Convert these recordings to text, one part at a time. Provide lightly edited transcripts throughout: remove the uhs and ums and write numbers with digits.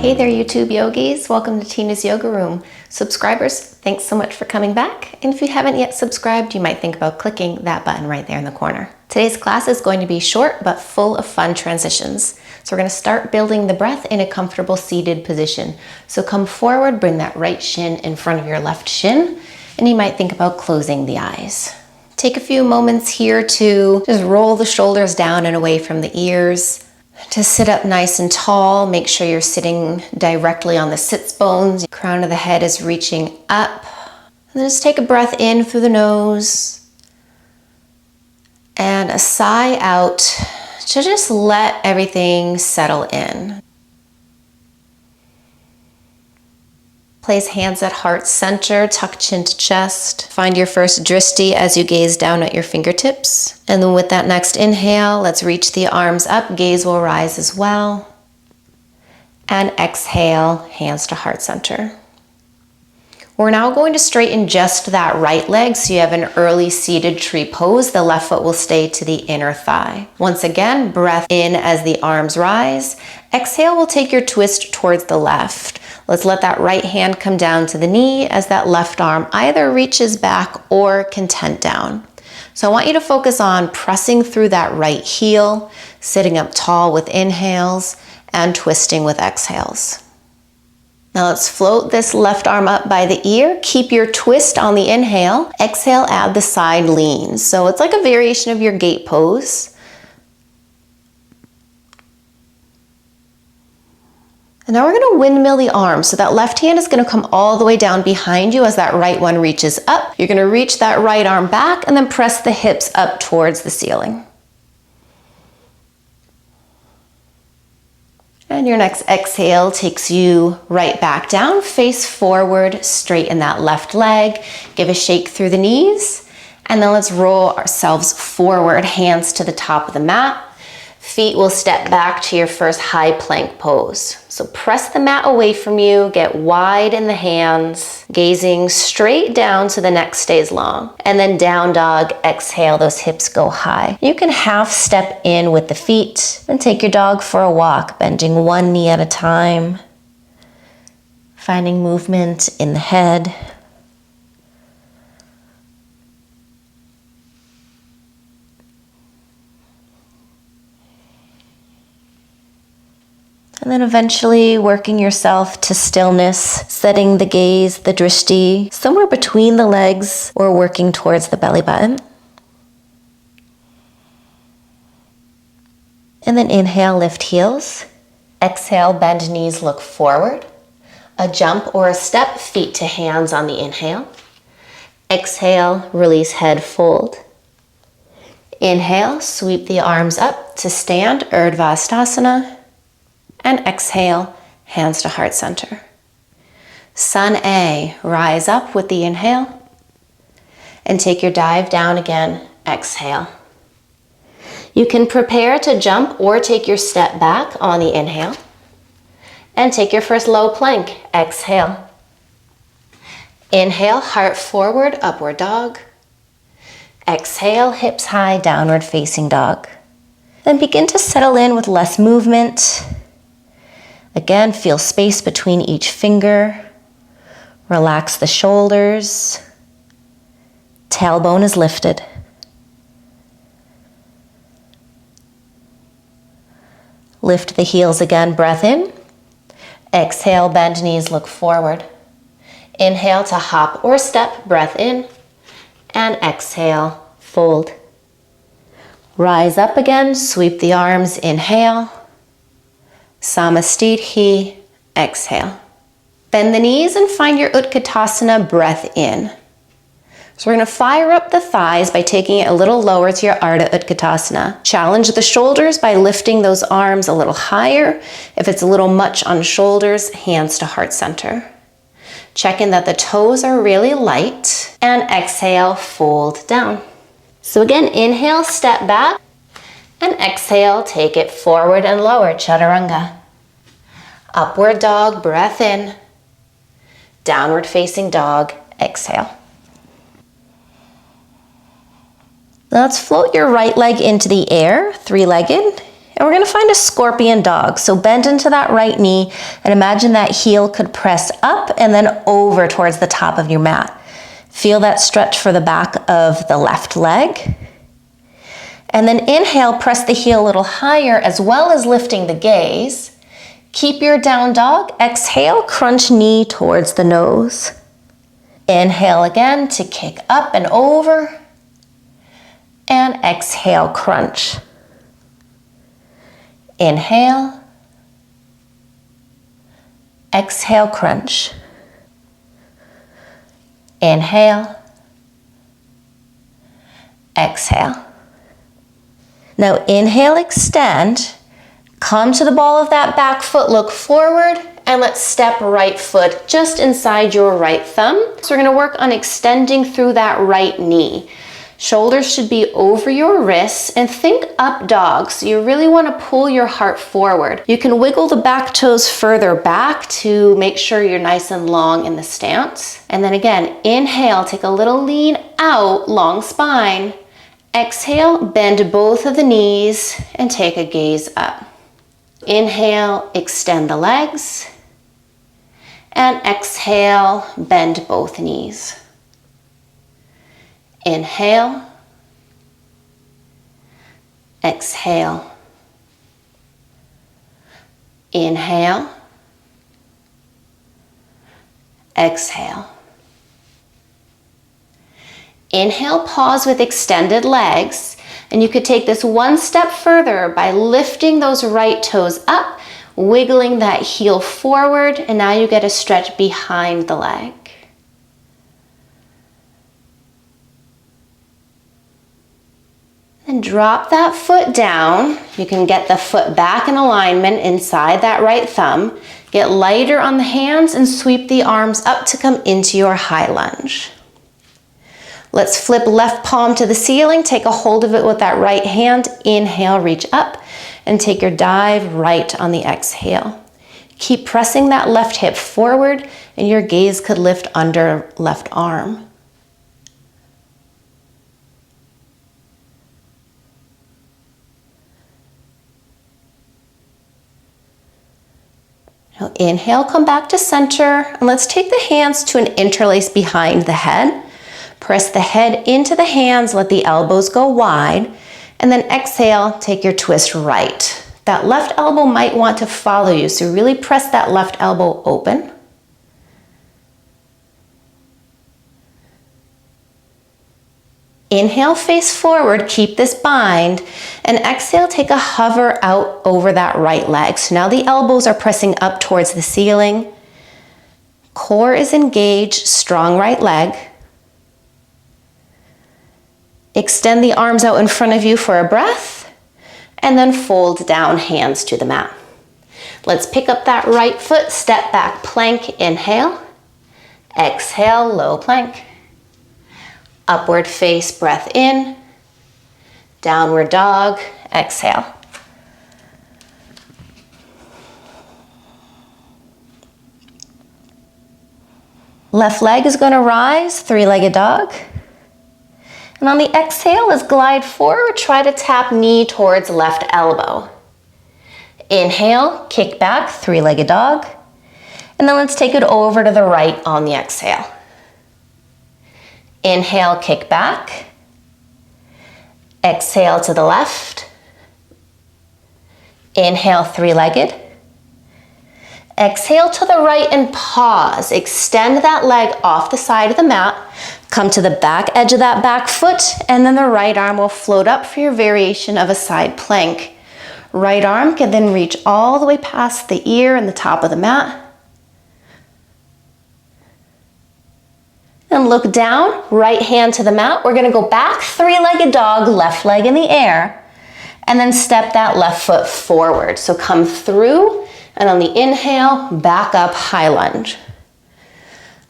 Hey there, YouTube yogis. Welcome to Tina's Yoga Room. Subscribers, thanks so much for coming back. And if you haven't yet subscribed, you might think about clicking that button right there in the corner. Today's class is going to be short but full of fun transitions. So we're going to start building the breath in a comfortable seated position. So come forward, bring that right shin in front of your left shin, and you might think about closing the eyes. Take a few moments here to just roll the shoulders down and away from the ears. To sit up nice and tall, make sure you're sitting directly on the sits bones. The crown of the head is reaching up. And then just take a breath in through the nose and a sigh out to just let everything settle in. Place hands at heart center, tuck chin to chest. Find your first drishti as you gaze down at your fingertips. And then with that next inhale, let's reach the arms up. Gaze will rise as well. And exhale, hands to heart center. We're now going to straighten just that right leg so you have an early seated tree pose. The left foot will stay to the inner thigh. Once again, breath in as the arms rise. Exhale will take your twist towards the left. Let's let that right hand come down to the knee as that left arm either reaches back or can tent down. So I want you to focus on pressing through that right heel, sitting up tall with inhales, and twisting with exhales. Now let's float this left arm up by the ear. Keep your twist on the inhale. Exhale, add the side lean. So it's like a variation of your gate pose. And now we're going to windmill the arms. So that left hand is going to come all the way down behind you as that right one reaches up. You're going to reach that right arm back and then press the hips up towards the ceiling. And your next exhale takes you right back down, face forward, straighten that left leg, give a shake through the knees, and then let's roll ourselves forward, hands to the top of the mat. Feet will step back to your first high plank pose. So press the mat away from you, get wide in the hands, gazing straight down so the neck stays long. And then down dog, exhale, those hips go high. You can half step in with the feet and take your dog for a walk, bending one knee at a time, finding movement in the head. And then eventually working yourself to stillness, setting the gaze, the drishti, somewhere between the legs or working towards the belly button. And then inhale, lift heels. Exhale, bend knees, look forward. A jump or a step, feet to hands on the inhale. Exhale, release head, fold. Inhale, sweep the arms up to stand, Urdhva Hastasana. And exhale, hands to heart center. Sun A, rise up with the inhale. And take your dive down again, exhale. You can prepare to jump or take your step back on the inhale. And take your first low plank, exhale. Inhale, heart forward, upward dog. Exhale, hips high, downward facing dog. Then begin to settle in with less movement. Again, feel space between each finger. Relax the shoulders. Tailbone is lifted. Lift the heels again, breath in. Exhale, bend knees, look forward. Inhale to hop or step, breath in. And exhale, fold. Rise up again, sweep the arms, inhale. Samastiti, exhale. Bend the knees and find your Utkatasana, breath in. So we're going to fire up the thighs by taking it a little lower to your Ardha Utkatasana. Challenge the shoulders by lifting those arms a little higher. If it's a little much on shoulders, hands to heart center. Check in that the toes are really light. And exhale, fold down. So again, inhale, step back. And exhale, take it forward and lower, Chaturanga. Upward dog, breath in. Downward facing dog, exhale. Now let's float your right leg into the air, three-legged, And we're gonna find a scorpion dog. So bend into that right knee and imagine that heel could press up and then over towards the top of your mat. Feel that stretch for the back of the left leg. And then inhale, press the heel a little higher as well as lifting the gaze. Keep your down dog. Exhale, crunch knee towards the nose. Inhale again to kick up and over. And exhale, crunch. Inhale. Exhale, crunch. Inhale. Exhale. Now inhale, extend. Come to the ball of that back foot, look forward, and let's step right foot just inside your right thumb. So we're gonna work on extending through that right knee. Shoulders should be over your wrists, and think up dog. So you really wanna pull your heart forward. You can wiggle the back toes further back to make sure you're nice and long in the stance. And then again, inhale, take a little lean out, long spine. Exhale, bend both of the knees and take a gaze up. Inhale, extend the legs. And exhale, bend both knees. Inhale. Exhale. Inhale. Exhale. Inhale, pause with extended legs. And you could take this one step further by lifting those right toes up, wiggling that heel forward, and now you get a stretch behind the leg. And drop that foot down. You can get the foot back in alignment inside that right thumb. Get lighter on the hands and sweep the arms up to come into your high lunge. Let's flip left palm to the ceiling. Take a hold of it with that right hand. Inhale, reach up, and take your dive right on the exhale. Keep pressing that left hip forward, and your gaze could lift under left arm. Now inhale, come back to center, and let's take the hands to an interlace behind the head. Press the head into the hands, let the elbows go wide, and then exhale, take your twist right. That left elbow might want to follow you, so really press that left elbow open. Inhale, face forward, keep this bind, and exhale, take a hover out over that right leg. So now the elbows are pressing up towards the ceiling. Core is engaged, strong right leg. Extend the arms out in front of you for a breath, and then fold down, hands to the mat. Let's pick up that right foot, step back plank, inhale. Exhale, low plank. Upward face, breath in. Downward dog, exhale. Left leg is going to rise, three-legged dog. And on the exhale, let's glide forward, try to tap knee towards left elbow. Inhale, kick back, three-legged dog. And then let's take it over to the right on the exhale. Inhale, kick back. Exhale to the left. Inhale, three-legged. Exhale to the right and pause. Extend that leg off the side of the mat. Come to the back edge of that back foot, and then the right arm will float up for your variation of a side plank. Right arm can then reach all the way past the ear and the top of the mat. And look down, right hand to the mat. We're gonna go back, three-legged dog, left leg in the air, and then step that left foot forward. So come through, and on the inhale, back up, high lunge.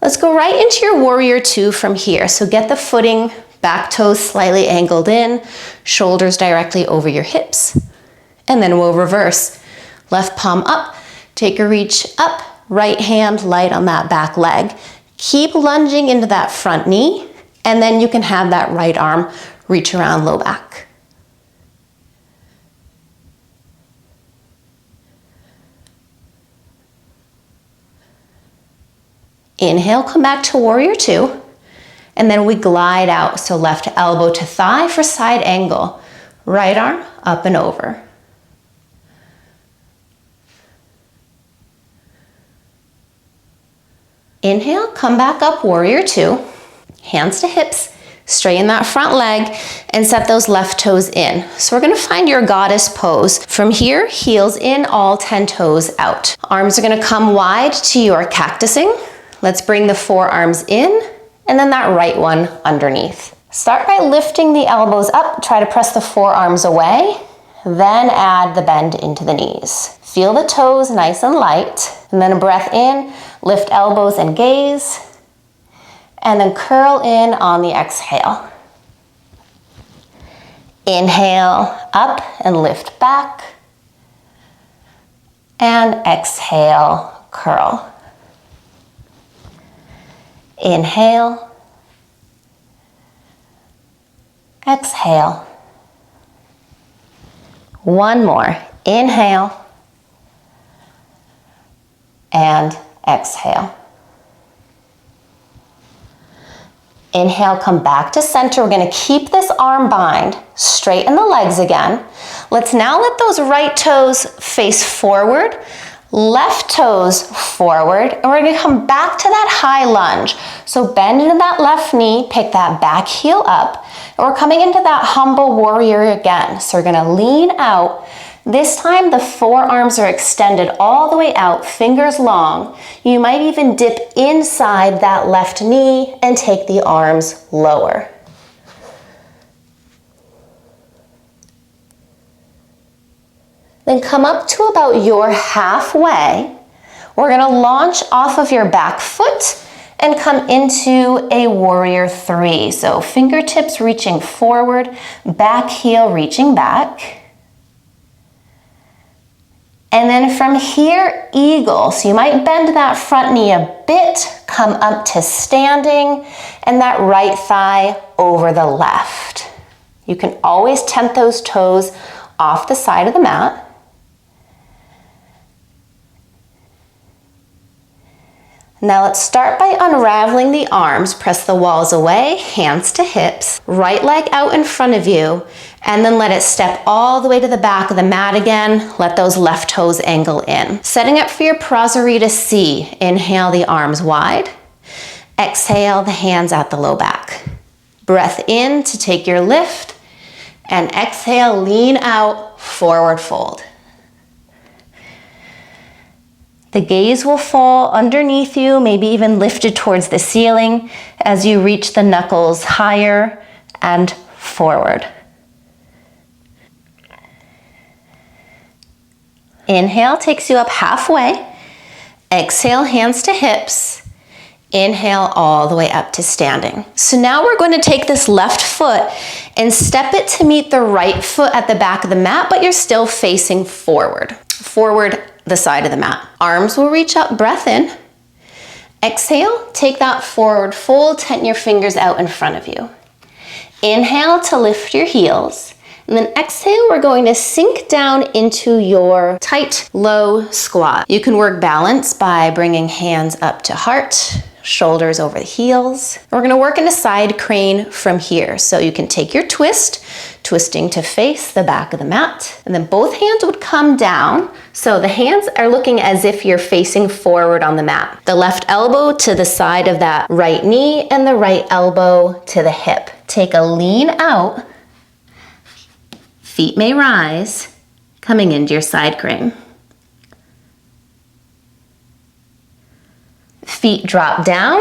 Let's go right into your warrior two from here. So get the footing, back toes slightly angled in, shoulders directly over your hips. And then we'll reverse. Left palm up, take a reach up, right hand light on that back leg. Keep lunging into that front knee, and then you can have that right arm reach around low back. Inhale, come back to warrior two. And then we glide out. So left elbow to thigh for side angle. Right arm up and over. Inhale, come back up, warrior two. Hands to hips, straighten that front leg and set those left toes in. So we're gonna find your goddess pose. From here, heels in, all 10 toes out. Arms are gonna come wide to your cactusing. Let's bring the forearms in and then that right one underneath. Start by lifting the elbows up, try to press the forearms away, then add the bend into the knees. Feel the toes nice and light, and then a breath in, lift elbows and gaze, and then curl in on the exhale. Inhale, up and lift back, and exhale, curl. Inhale, exhale. One more. Inhale and exhale. Inhale, come back to center. We're gonna keep this arm bind, straighten the legs again. Let's now let those right toes face forward, left toes forward, and we're gonna come back to that high lunge. So bend into that left knee, pick that back heel up, and we're coming into that humble warrior again. So we're gonna lean out. This time the forearms are extended all the way out, fingers long. You might even dip inside that left knee and take the arms lower. Then come up to about your halfway. We're gonna launch off of your back foot and come into a warrior three. So fingertips reaching forward, back heel reaching back. And then from here, eagle. So you might bend that front knee a bit, come up to standing, and that right thigh over the left. You can always tent those toes off the side of the mat. Now let's start by unraveling the arms. Press the walls away, hands to hips, right leg out in front of you, and then let it step all the way to the back of the mat again. Let those left toes angle in. Setting up for your Prasarita C. Inhale the arms wide. Exhale the hands at the low back. Breath in to take your lift, and exhale, lean out, forward fold. The gaze will fall underneath you, maybe even lifted towards the ceiling as you reach the knuckles higher and forward. Inhale takes you up halfway. Exhale, hands to hips. Inhale all the way up to standing. So now we're going to take this left foot and step it to meet the right foot at the back of the mat, but you're still facing forward. Forward the side of the mat. Arms will reach up, breath in. Exhale, take that forward fold, tent your fingers out in front of you. Inhale to lift your heels. And then exhale, we're going to sink down into your tight, low squat. You can work balance by bringing hands up to heart, shoulders over the heels. We're gonna work in a side crane from here. So you can take your twist, twisting to face the back of the mat, and then both hands would come down. So the hands are looking as if you're facing forward on the mat. The left elbow to the side of that right knee and the right elbow to the hip. Take a lean out. Feet may rise, coming into your side crane. Feet drop down,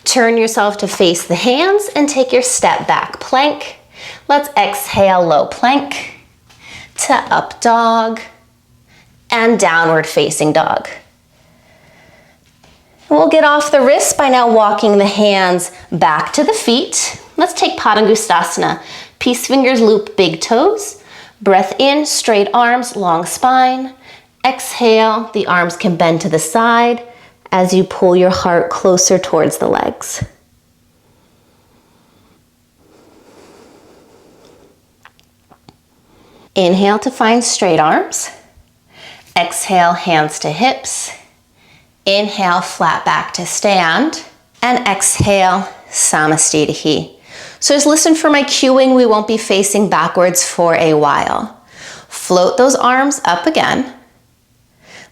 turn yourself to face the hands and take your step back plank. Let's exhale, low plank to up dog and downward facing dog. We'll get off the wrists by now walking the hands back to the feet. Let's take Padangusthasana. Peace fingers loop big toes. Breath in, straight arms, long spine. Exhale, the arms can bend to the side as you pull your heart closer towards the legs. Inhale to find straight arms. Exhale, hands to hips. Inhale, flat back to stand. And exhale, Samastitihi. So just listen for my cueing. We won't be facing backwards for a while. Float those arms up again.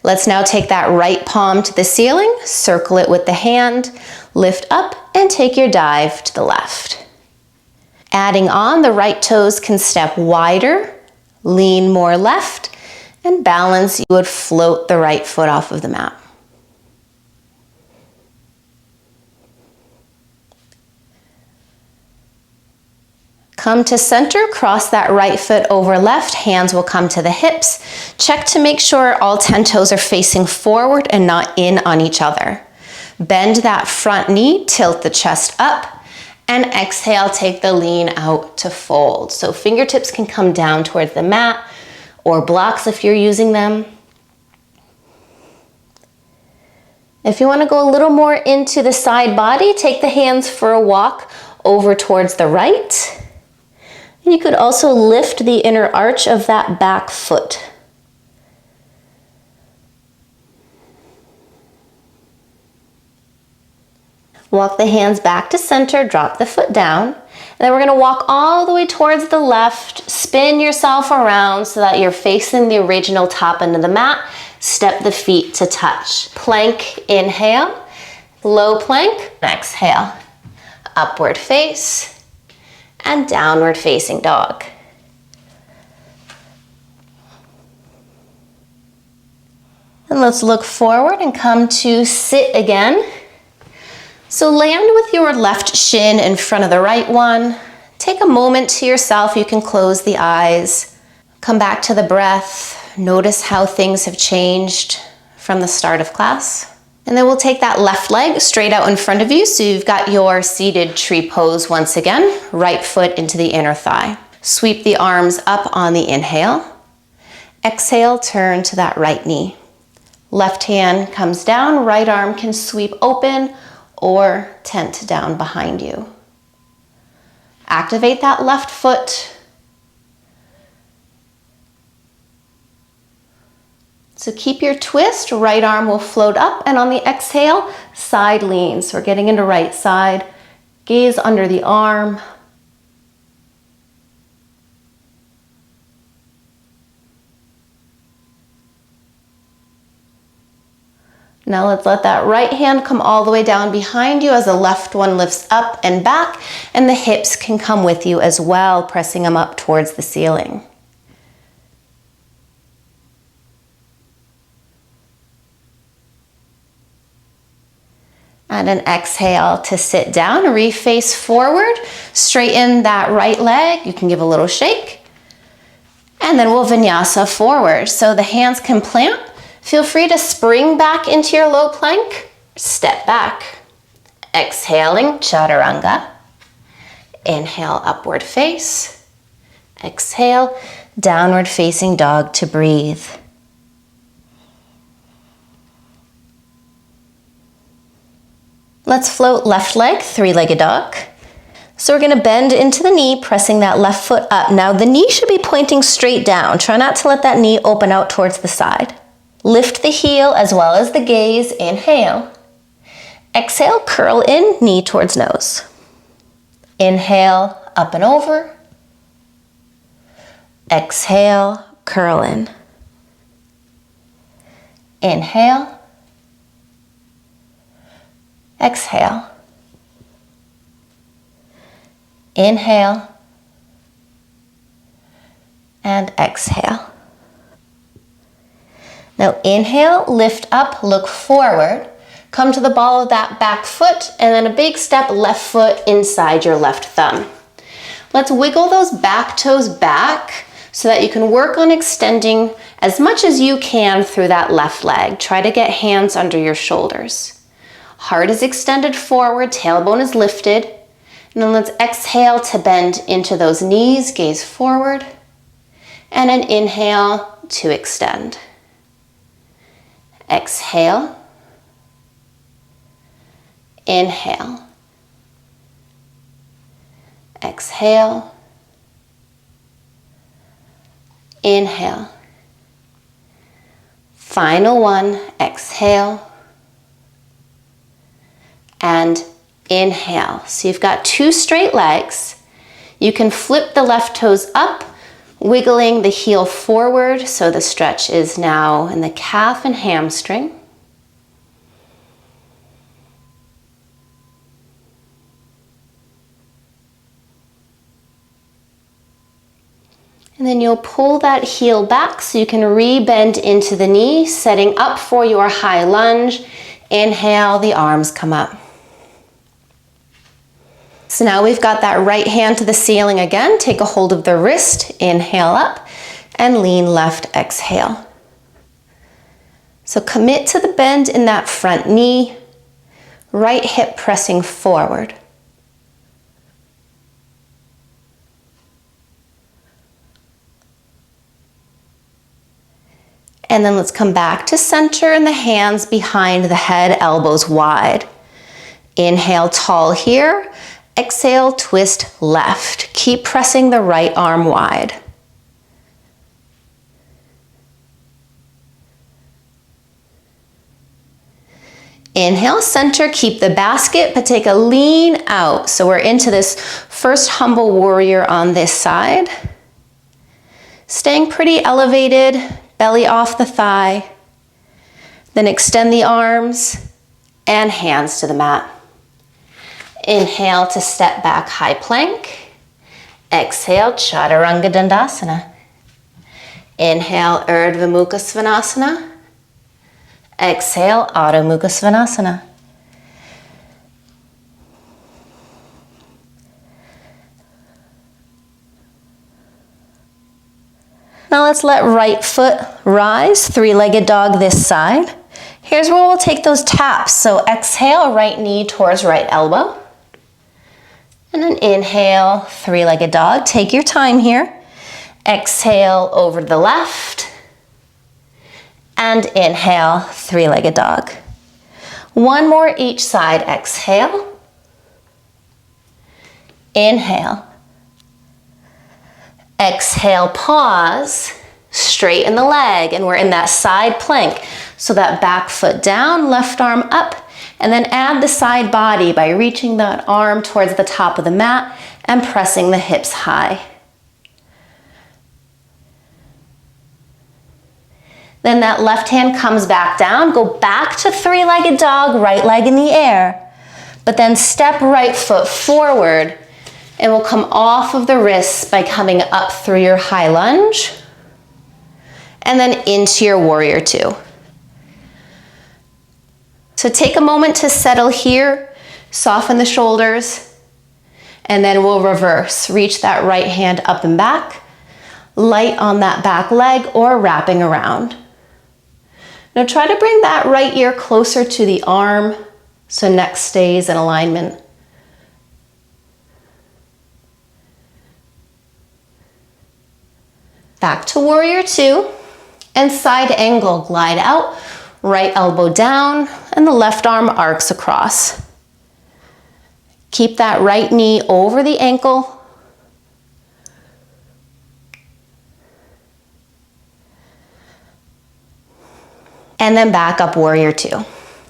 Let's now take that right palm to the ceiling, circle it with the hand, lift up and take your dive to the left. Adding on, the right toes can step wider, lean more left, and balance. You would float the right foot off of the mat. Come to center, cross that right foot over left, hands will come to the hips. Check to make sure all 10 toes are facing forward and not in on each other. Bend that front knee, tilt the chest up, and exhale, take the lean out to fold. So fingertips can come down towards the mat or blocks if you're using them. If you want to go a little more into the side body, take the hands for a walk over towards the right. You could also lift the inner arch of that back foot. Walk the hands back to center, drop the foot down. And then we're going to walk all the way towards the left, spin yourself around so that you're facing the original top end of the mat. Step the feet to touch. Plank, inhale. Low plank, exhale. Upward face. And downward facing dog. And let's look forward and come to sit again. So land with your left shin in front of the right one. Take a moment to yourself. You can close the eyes. Come back to the breath. Notice how things have changed from the start of class. And then we'll take that left leg straight out in front of you. So you've got your seated tree pose once again. Right foot into the inner thigh. Sweep the arms up on the inhale. Exhale, turn to that right knee. Left hand comes down, right arm can sweep open or tent down behind you. Activate that left foot. So keep your twist, right arm will float up, and on the exhale, side lean. So we're getting into right side, gaze under the arm. Now let's let that right hand come all the way down behind you as the left one lifts up and back, and the hips can come with you as well, pressing them up towards the ceiling. And an exhale to sit down, reface forward, straighten that right leg. You can give a little shake. And then we'll vinyasa forward. So the hands can plant. Feel free to spring back into your low plank. Step back. Exhaling, chaturanga. Inhale, upward face. Exhale, downward facing dog to breathe. Let's float left leg, three-legged dog. So we're going to bend into the knee, pressing that left foot up. Now the knee should be pointing straight down. Try not to let that knee open out towards the side. Lift the heel as well as the gaze. Inhale. Exhale, curl in, knee towards nose. Inhale, up and over. Exhale, curl in. Inhale. Exhale. Inhale. And exhale. Now inhale, lift up, look forward. Come to the ball of that back foot, and then a big step left foot inside your left thumb. Let's wiggle those back toes back so that you can work on extending as much as you can through that left leg. Try to get hands under your shoulders. Heart is extended forward, tailbone is lifted. And then let's exhale to bend into those knees, gaze forward. And an inhale to extend. Exhale. Inhale. Exhale. Inhale. Final one, exhale. and inhale. So you've got 2 straight legs. You can flip the left toes up, wiggling the heel forward, so the stretch is now in the calf and hamstring. And then you'll pull that heel back so you can re-bend into the knee, setting up for your high lunge. Inhale, the arms come up. So now we've got that right hand to the ceiling again. Take a hold of the wrist, inhale up, and lean left, exhale. So commit to the bend in that front knee, right hip pressing forward. And then let's come back to center and the hands behind the head, elbows wide. Inhale, tall here. Exhale, twist left. Keep pressing the right arm wide. Inhale, center, keep the basket, but take a lean out. So we're into this first humble warrior on this side. Staying pretty elevated, belly off the thigh. Then extend the arms and hands to the mat. Inhale to step back, high plank. Exhale, Chaturanga Dandasana. Inhale, Urdhva Mukha Svanasana. Exhale, Adho Mukha Svanasana. Now let's let right foot rise, 3-legged dog this side. Here's where we'll take those taps. So exhale, right knee towards right elbow. And then inhale, 3-legged dog. Take your time here. Exhale over the left. And inhale, 3-legged dog. One more each side. Exhale. Inhale. Exhale, pause, straighten the leg, and we're in that side plank. So that back foot down, left arm up, and then add the side body by reaching that arm towards the top of the mat and pressing the hips high. Then that left hand comes back down, go back to 3-legged dog, right leg in the air, but then step right foot forward. And we'll come off of the wrists by coming up through your high lunge and then into your warrior 2. So take a moment to settle here, soften the shoulders, and then we'll reverse. Reach that right hand up and back, light on that back leg or wrapping around. Now try to bring that right ear closer to the arm so neck stays in alignment. Back to warrior 2 and side angle, glide out, right elbow down and the left arm arcs across. Keep that right knee over the ankle. And then back up warrior 2.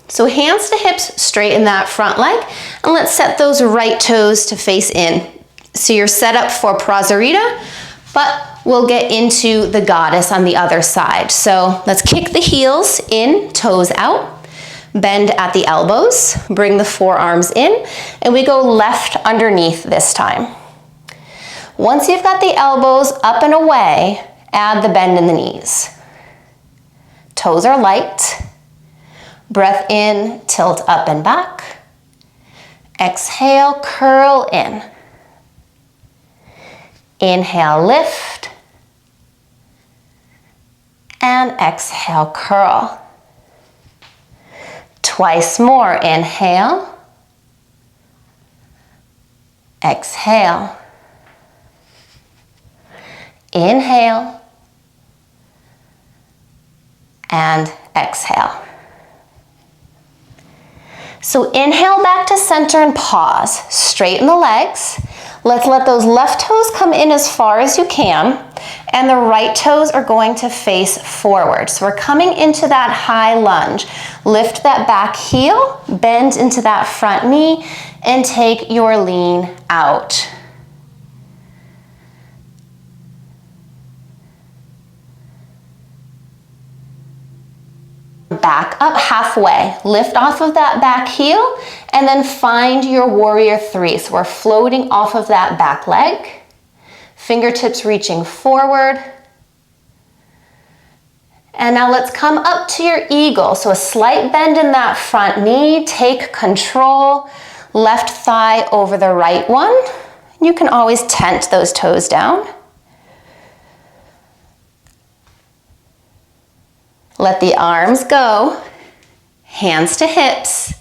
So hands to hips, straighten that front leg and let's set those right toes to face in. So you're set up for Prasarita, but we'll get into the goddess on the other side. So let's kick the heels in, toes out, bend at the elbows, bring the forearms in, and we go left underneath this time. Once you've got the elbows up and away, add the bend in the knees. Toes are light. Breath in, tilt up and back. Exhale, curl in. Inhale, lift. And exhale, curl. Twice more, inhale. Exhale. Inhale. And exhale. So inhale back to center and pause. Straighten the legs. Let's let those left toes come in as far as you can, and the right toes are going to face forward. So we're coming into that high lunge. Lift that back heel, bend into that front knee, and take your lean out. Back up halfway, lift off of that back heel, and then find your warrior three. So we're floating off of that back leg, fingertips reaching forward. And now let's come up to your eagle. So a slight bend in that front knee, take control, left thigh over the right one. You can always tent those toes down. Let the arms go, hands to hips,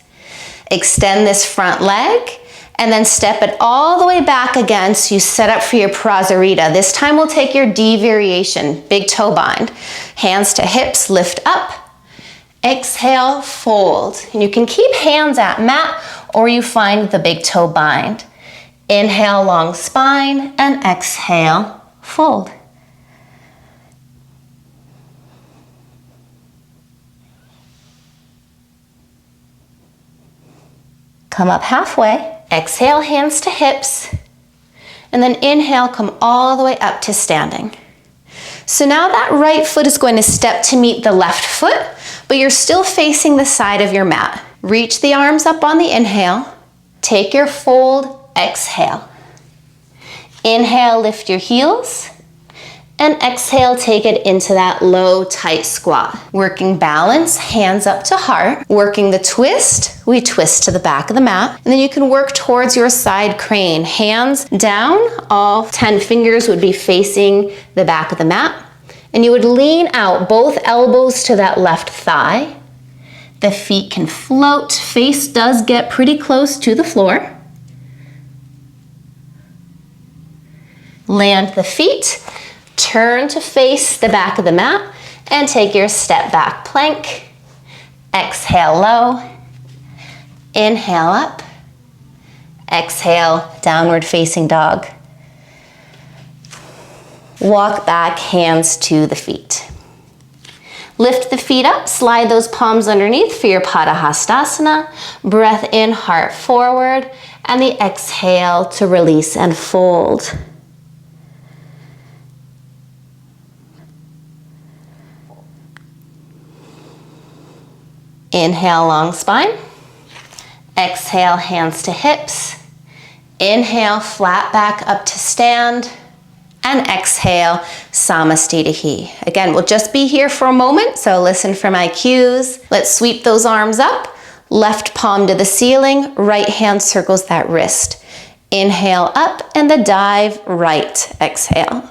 extend this front leg, and then step it all the way back again so you set up for your prasarita. This time we'll take your D variation, big toe bind. Hands to hips, lift up, exhale, fold. And you can keep hands at mat or you find the big toe bind. Inhale, long spine, and exhale, fold. Come up halfway, exhale, hands to hips, and then inhale, come all the way up to standing. So now that right foot is going to step to meet the left foot, but you're still facing the side of your mat. Reach the arms up on the inhale, take your fold, exhale. Inhale, lift your heels, and exhale, take it into that low, tight squat. Working balance, hands up to heart. Working the twist, we twist to the back of the mat. And then you can work towards your side crane. Hands down, all 10 fingers would be facing the back of the mat. And you would lean out, both elbows to that left thigh. The feet can float, face does get pretty close to the floor. Land the feet. Turn to face the back of the mat and take your step back plank. Exhale low, inhale up, exhale downward facing dog. Walk back, hands to the feet. Lift the feet up, slide those palms underneath for your Padahastasana. Breath in, heart forward, and the exhale to release and fold. Inhale, long spine. Exhale, hands to hips. Inhale, flat back up to stand. And exhale, Samastitihi. Again, we'll just be here for a moment, so listen for my cues. Let's sweep those arms up. Left palm to the ceiling, right hand circles that wrist. Inhale up and the dive right. Exhale.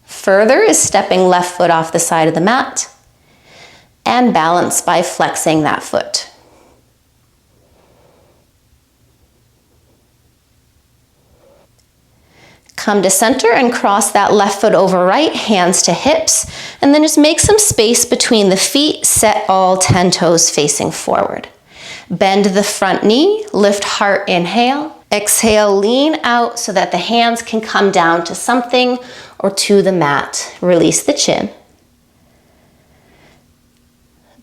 Further is stepping left foot off the side of the mat and balance by flexing that foot. Come to center and cross that left foot over right, hands to hips, and then just make some space between the feet, set all 10 toes facing forward. Bend the front knee, lift heart, inhale. Exhale, lean out so that the hands can come down to something or to the mat. Release the chin.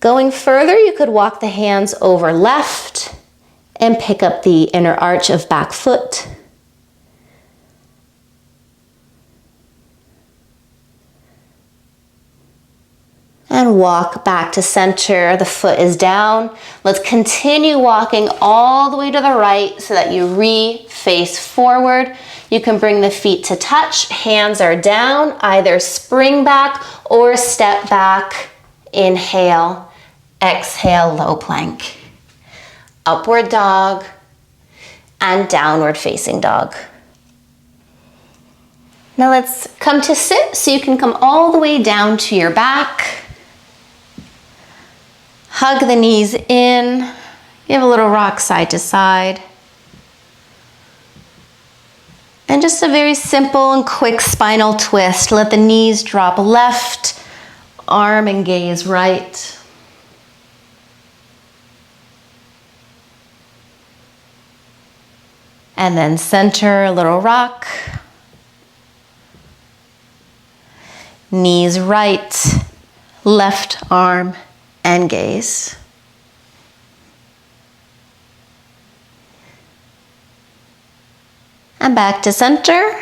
Going further, you could walk the hands over left and pick up the inner arch of back foot. And walk back to center. The foot is down. Let's continue walking all the way to the right so that you re-face forward. You can bring the feet to touch. Hands are down. Either spring back or step back. Inhale. Exhale, low plank. Upward dog and downward facing dog. Now let's come to sit so you can come all the way down to your back. Hug the knees in, give a little rock side to side. And just a very simple and quick spinal twist. Let the knees drop left, arm and gaze right. And then center, a little rock. Knees right, left arm, and gaze. And back to center.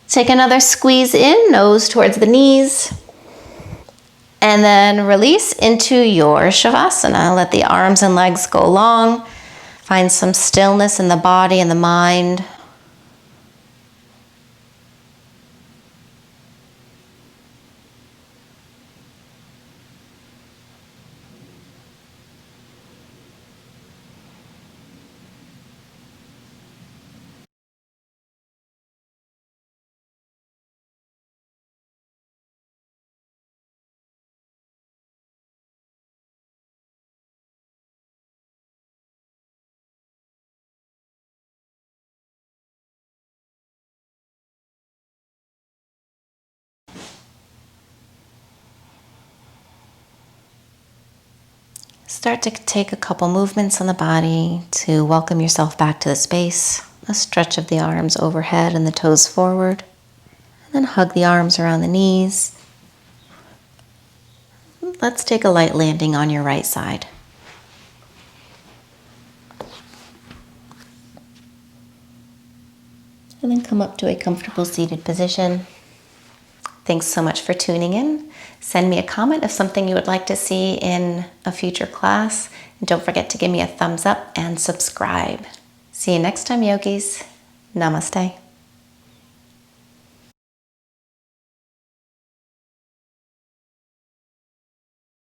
Take another squeeze in, nose towards the knees. And then release into your Savasana. Let the arms and legs go long. Find some stillness in the body and the mind. Start to take a couple movements on the body to welcome yourself back to the space. A stretch of the arms overhead and the toes forward. And then hug the arms around the knees. Let's take a light landing on your right side. And then come up to a comfortable seated position. Thanks so much for tuning in. Send me a comment of something you would like to see in a future class. And don't forget to give me a thumbs up and subscribe. See you next time, yogis. Namaste.